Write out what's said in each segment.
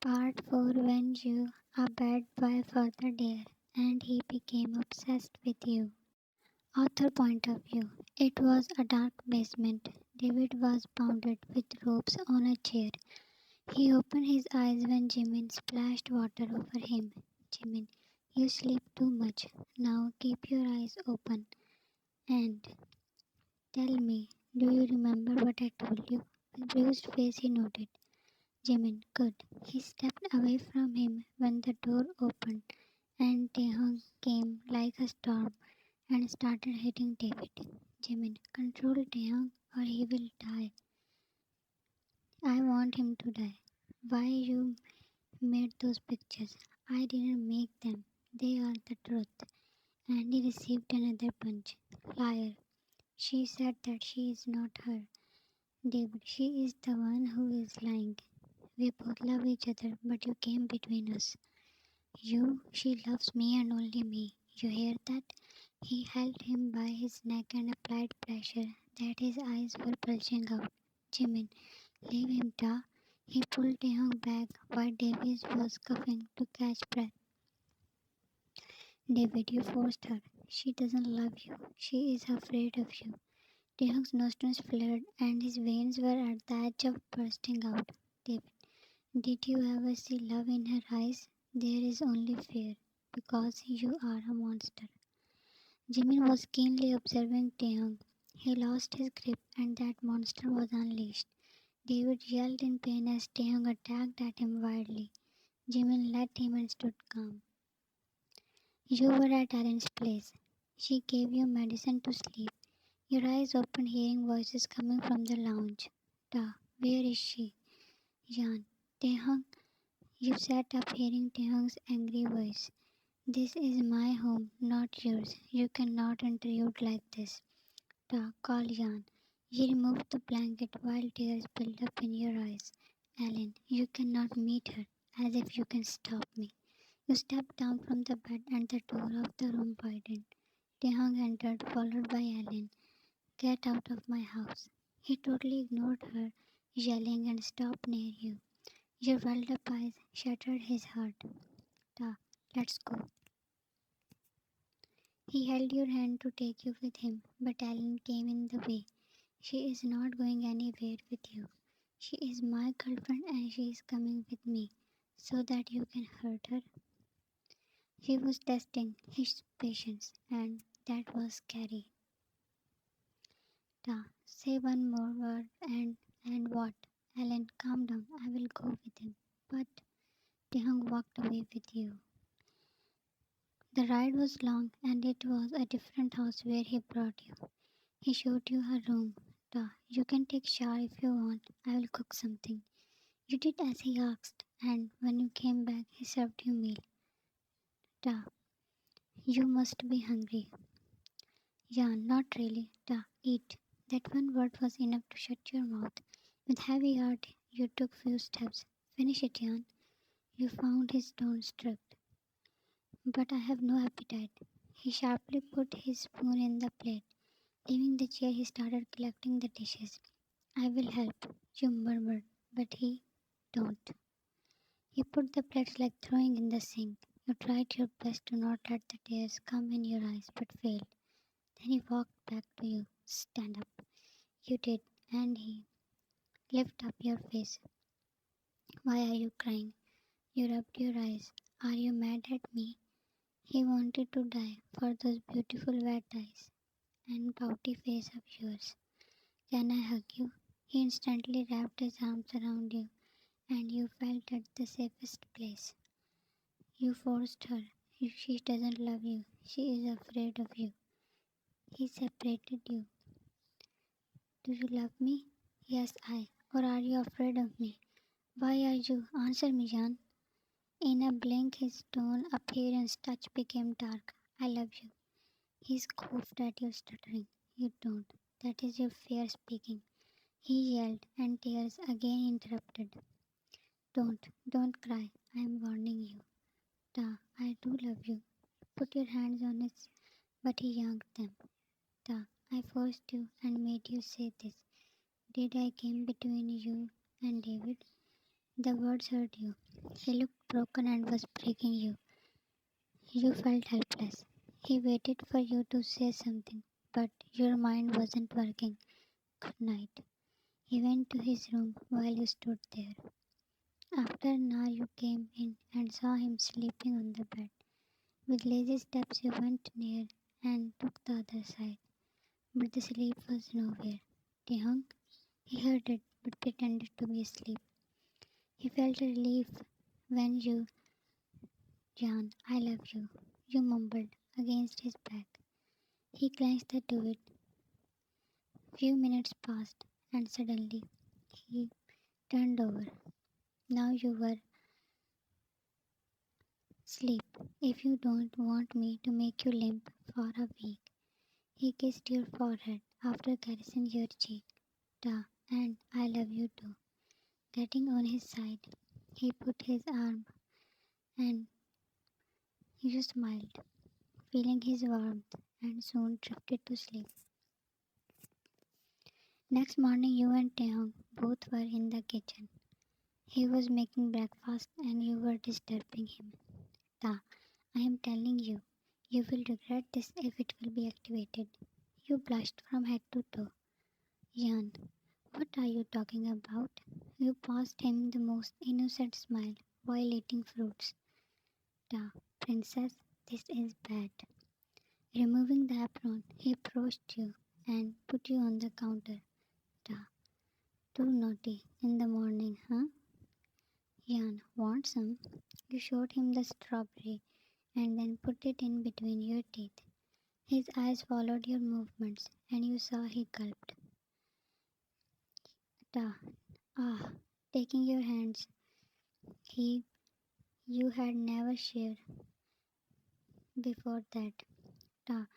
Part 4. When you a bad boy for the dare and he became obsessed with you. Author point of view. It was a dark basement. David was bounded with ropes on a chair. He opened his eyes when Jimin splashed water over him. Jimin, you sleep too much. Now keep your eyes open and tell me, do you remember what I told you? With bruised face he nodded. Jimin, good. He stepped away from him when the door opened and taehyungff came like a storm and started hitting David. Jimin, control taehyungff or he will die. I want him to die. Why you made those pictures? I didn't make them. They are the truth. And he received another punch. Liar. She said that she is not her. David, she is the one who is lying. We both love each other, but you came between us. She loves me and only me. You hear that? He held him by his neck and applied pressure that his eyes were bulging out. Jimin, leave him, Da. He pulled Taehyung back while Davies was coughing to catch breath. David, you forced her. She doesn't love you. She is afraid of you. Taehyung's nostrils flared and his veins were at the edge of bursting out. David, did you ever see love in her eyes? There is only fear, because you are a monster. Jimin was keenly observing Taehyung. He lost his grip and that monster was unleashed. David yelled in pain as Taehyung attacked at him wildly. Jimin let him and stood calm. You were at Ellen's place. She gave you medicine to sleep. Your eyes opened hearing voices coming from the lounge. Da, where is she? Yan, Taehyung. You sat up hearing Taehyung's angry voice. This is my home, not yours. You cannot intrude like this. Da, call Yan. He removed the blanket while tears built up in your eyes. Ellen, you cannot meet her, as if you can stop me. You stepped down from the bed and the door of the room widened. Taehyung entered, followed by Ellen. Get out of my house. He totally ignored her, yelling and stopped near you. Your welled up eyes shattered his heart. Da, let's go. He held your hand to take you with him, but Ellen came in the way. She is not going anywhere with you. She is my girlfriend and she is coming with me, so that you can hurt her. He was testing his patience, and that was scary. Da, say one more word and what? Ellen, calm down. I will go with him. But Taehyung walked away with you. The ride was long, and it was a different house where he brought you. He showed you her room. Da, you can take shower if you want. I will cook something. You did as he asked, and when you came back, he served you meal. Da, you must be hungry. Yeah, not really. Da, eat. That one word was enough to shut your mouth. With heavy heart, you took few steps. Finish it, Jan. You found his tone struck. But I have no appetite. He sharply put his spoon in the plate. Leaving the chair, he started collecting the dishes. I will help, you murmured, but he don't. He put the plates like throwing in the sink. You tried your best to not let the tears come in your eyes, but failed. Then he walked back to you. Stand up. You did, and he lifted up your face. Why are you crying? You rubbed your eyes. Are you mad at me? He wanted to die for those beautiful wet eyes and pouty face of yours. Can I hug you? He instantly wrapped his arms around you, and you felt at the safest place. You forced her. She doesn't love you. She is afraid of you. He separated you. Do you love me? Yes, I. Or are you afraid of me? Why are you? Answer me, Jan. In a blink, his tone, appearance, touch became dark. I love you. He scoffed at you, stuttering. You don't. That is your fear speaking. He yelled, and tears again interrupted. Don't cry. I am warning you. Da, I do love you. Put your hands on his, but he yanked them. Da, I forced you and made you say this. Did I came between you and David? The words hurt you. He looked broken and was breaking you. You felt helpless. He waited for you to say something, but your mind wasn't working. Good night. He went to his room while you stood there. After an hour, you came in and saw him sleeping on the bed. With lazy steps, you went near and took the other side, but the sleep was nowhere. Taehyung, he heard it but pretended to be asleep. He felt a relief when you, Jan, I love you, you mumbled against his back. He glanced at it. Few minutes passed, and suddenly he turned over. Now you were asleep. If you don't want me to make you limp for a week. He kissed your forehead after caressing your cheek. Da, and I love you too. Getting on his side, he put his arm and you smiled, feeling his warmth, and soon drifted to sleep. Next morning, you and Taehyung both were in the kitchen. He was making breakfast and you were disturbing him. Da, I am telling you, you will regret this if it will be activated. You blushed from head to toe. Yan, what are you talking about? You passed him the most innocent smile while eating fruits. Da, princess, this is bad. Removing the apron, he approached you and put you on the counter. Da, too naughty in the morning, huh? Yan, want some? You showed him the strawberry and then put it in between your teeth. His eyes followed your movements and you saw he gulped. Da, ah, taking your hands, he you had never shared before that. Ta,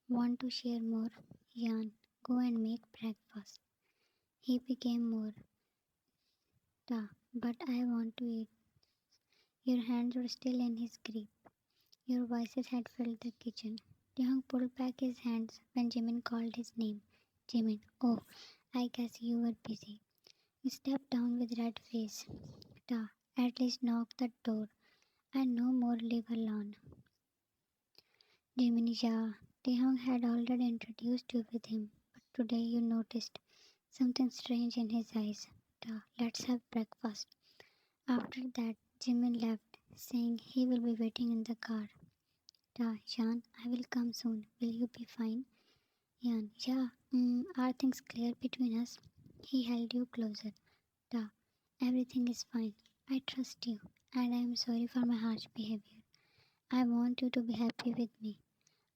want to share more? Yan, go and make breakfast. He became more. Ta, but I want to eat. Your hands were still in his grip. Your voices had filled the kitchen. Young pulled back his hands when Jimin called his name. Jimin, oh, I guess you were busy. You stepped down with red face. Ta, at least knock the door and no more live alone. Jimin, yeah, Taehyung had already introduced you with him, but today you noticed something strange in his eyes. Ta, let's have breakfast. After that, Jimin left, saying he will be waiting in the car. Ta, Yan, I will come soon. Will you be fine? Yan, yeah, are things clear between us? He held you closer. Ta, everything is fine. I trust you, and I am sorry for my harsh behavior. I want you to be happy with me.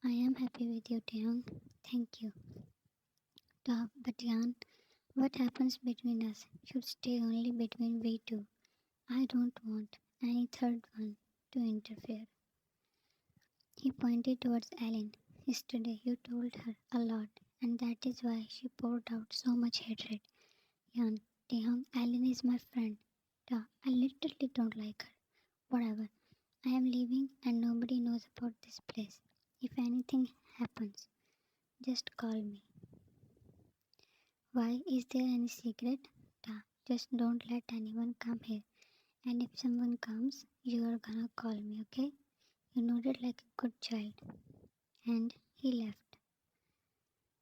I am happy with you, Taehyung. Thank you. But Yan, what happens between us should stay only between we two. I don't want any third one to interfere. He pointed towards Ellen. Yesterday you told her a lot, and that is why she poured out so much hatred. Yan, Taehyung, Ellen is my friend. I literally don't like her. Whatever. I am leaving and nobody knows about this place. If anything happens, just call me. Why? Is there any secret? Just don't let anyone come here. And if someone comes, you are gonna call me, okay? You nodded like a good child. And he left.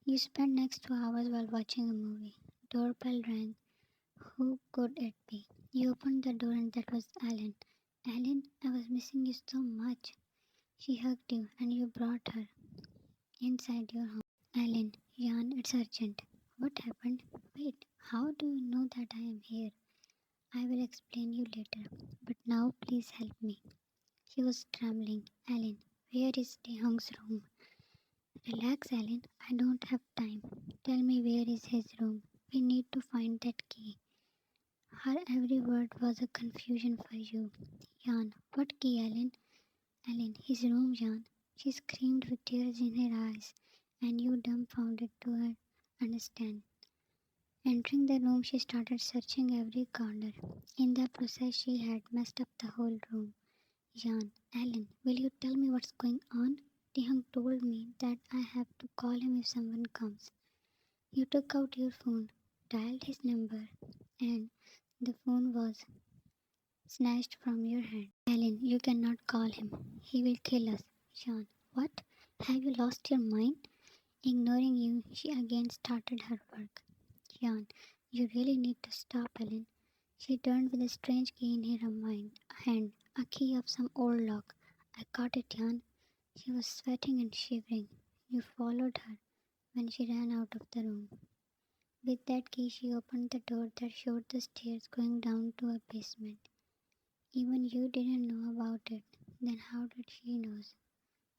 You spent next 2 hours while watching a movie. Doorbell rang. Who could it be? You opened the door and that was Ellen. Ellen, I was missing you so much. She hugged you and you brought her inside your home. Ellen, Jan, it's urgent. What happened? Wait, how do you know that I am here? I will explain you later, but now please help me. He was trembling. Ellen, where is Taehyung's room? Relax, Ellen. I don't have time. Tell me where is his room. We need to find that key. Her every word was a confusion for you. Jan, what key, Ellen? Ellen, his room, Jan. She screamed with tears in her eyes, and you dumbfounded to her understand. Entering the room, she started searching every corner. In the process, she had messed up the whole room. Jan, Ellen, will you tell me what's going on? Taehyung told me that I have to call him if someone comes. You took out your phone, dialed his number, and the phone was snatched from your hand. Ellen, you cannot call him. He will kill us. Sean, what? Have you lost your mind? Ignoring you, she again started her work. Sean, you really need to stop, Ellen. She turned with a strange key in her hand, a key of some old lock. I caught it, Jan. She was sweating and shivering. You followed her when she ran out of the room. With that key, she opened the door that showed the stairs going down to a basement. Even you didn't know about it. Then how did she know?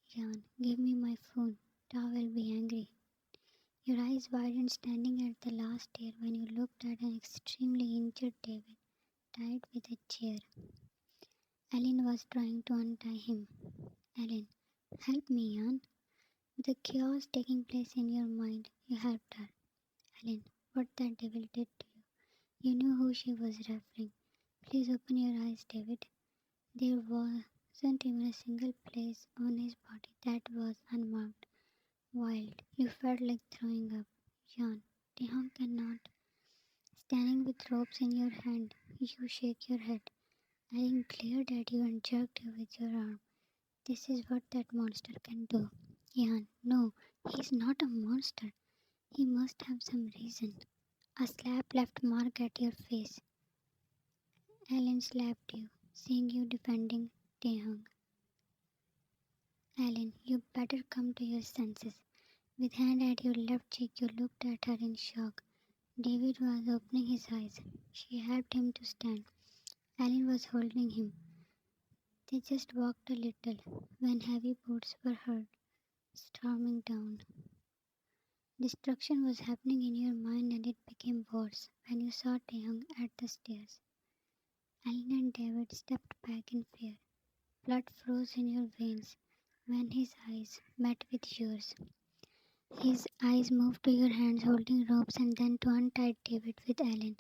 Jan, give me my phone. Ta will be angry. Your eyes widened standing at the last stair when you looked at an extremely injured David tied with a chair. Ellen was trying to untie him. Ellen, help me, Jan. With the chaos taking place in your mind, you helped her. Ellen, what that devil did to you. You knew who she was referring. Please open your eyes, David. There wasn't even a single place on his body that was unmarked. Wild. You felt like throwing up. Jan, Taehyung cannot. Standing with ropes in your hand, you shake your head. Ellen glared at you and jerked you with your arm. This is what that monster can do. Jan, no, he's not a monster. He must have some reason. A slap left mark at your face. Ellen slapped you, seeing you defending Taehyung. Ellen, you better come to your senses. With hand at your left cheek, you looked at her in shock. David was opening his eyes. She helped him to stand. Ellen was holding him. They just walked a little when heavy boots were heard storming down. Destruction was happening in your mind and it became worse when you saw Taehyung at the stairs. Ellen and David stepped back in fear. Blood froze in your veins when his eyes met with yours. His eyes moved to your hands holding ropes and then to untie David with Ellen.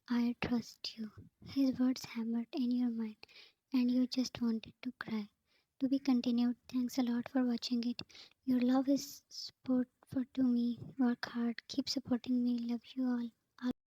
I trust you. His words hammered in your mind and you just wanted to cry. To be continued. Thanks a lot for watching it. Your love is support for to me. Work hard. Keep supporting me. Love you all.